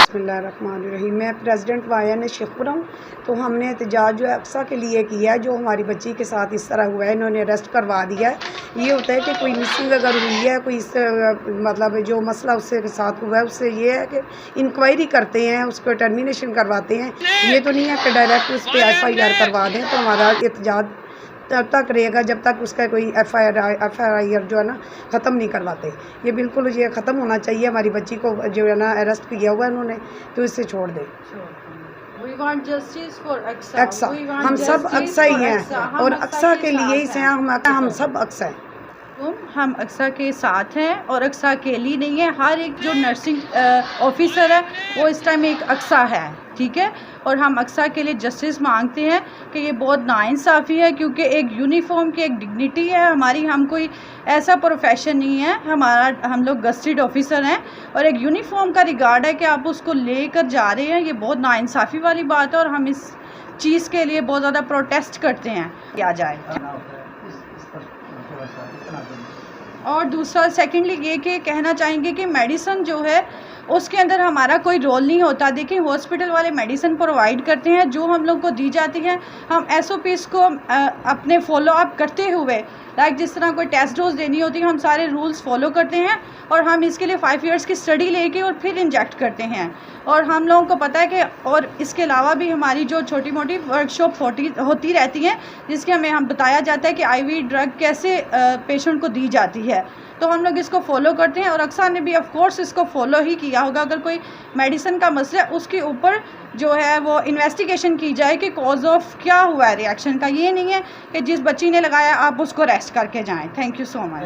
बिस्मिल्लाहिर्रहमानिर्रहीम। मैं प्रेसिडेंट वायन शेखपुरा हूँ। तो हमने एहतजाज जो है अक्सा के लिए किया है, जो हमारी बच्ची के साथ इस तरह हुआ है, इन्होंने अरेस्ट करवा दिया है। ये होता है कि कोई मिसिंग अगर हुई है, कोई इस मतलब जो मसला उससे के साथ हुआ है, उससे ये है कि इंक्वायरी करते हैं, उसको टर्मिनेशन करवाते हैं। ये तो नहीं है कि डायरेक्ट उस पर FIR करवा दें। तो हमारा एहतजाज तब तक रहेगा जब तक उसका कोई FIR जो है ना ख़त्म नहीं करवाते। ये बिल्कुल ये ख़त्म होना चाहिए। हमारी बच्ची को जो है ना अरेस्ट किया हुआ है इन्होंने, तो इससे छोड़ दें। अक्सा हम सब अक्सा ही हैं और अक्सा के लिए ही से हम सब अक्सा हैं। हम अक्सा के साथ हैं और अक्सा अकेली नहीं है। हर एक जो नर्सिंग ऑफिसर है वो इस टाइम एक अक्सा है, ठीक है। और हम अक्सा के लिए जस्टिस मांगते हैं कि ये बहुत नाइंसाफ़ी है, क्योंकि एक यूनिफॉर्म की एक डिग्निटी है हमारी। हम कोई ऐसा प्रोफेशन नहीं है हमारा, हम लोग गस्टेड ऑफिसर हैं और एक यूनिफॉर्म का रिगार्ड है कि आप उसको लेकर जा रहे हैं। ये बहुत नाइंसाफ़ी वाली बात है और हम इस चीज़ के लिए बहुत ज़्यादा प्रोटेस्ट करते हैं किया जाए। और दूसरा सेकेंडली ये कि कहना चाहेंगे कि मेडिसिन जो है उसके अंदर हमारा कोई रोल नहीं होता। देखिए हॉस्पिटल वाले मेडिसिन प्रोवाइड करते हैं, जो हम लोग को दी जाती है हम SOPs को अपने फॉलो अप करते हुए, लाइक जिस तरह कोई टेस्ट डोज देनी होती है हम सारे रूल्स फॉलो करते हैं और हम इसके लिए 5 इयर्स की स्टडी लेके और फिर इंजेक्ट करते हैं। और हम लोगों को पता है कि और इसके अलावा भी हमारी जो छोटी मोटी वर्कशॉप होती रहती हैं, जिसके हम बताया जाता है कि IV ड्रग कैसे पेशेंट को दी जाती है। तो हम लोग इसको फॉलो करते हैं और अक्सर ने भी ऑफ कोर्स इसको फॉलो ही किया होगा। अगर कोई मेडिसिन का मसला है उसके ऊपर जो है वो इन्वेस्टिगेशन की जाए कि कॉज ऑफ क्या हुआ है रिएक्शन का। ये नहीं है कि जिस बच्ची ने लगाया आप उसको अरेस्ट करके जाएं। Thank you so much.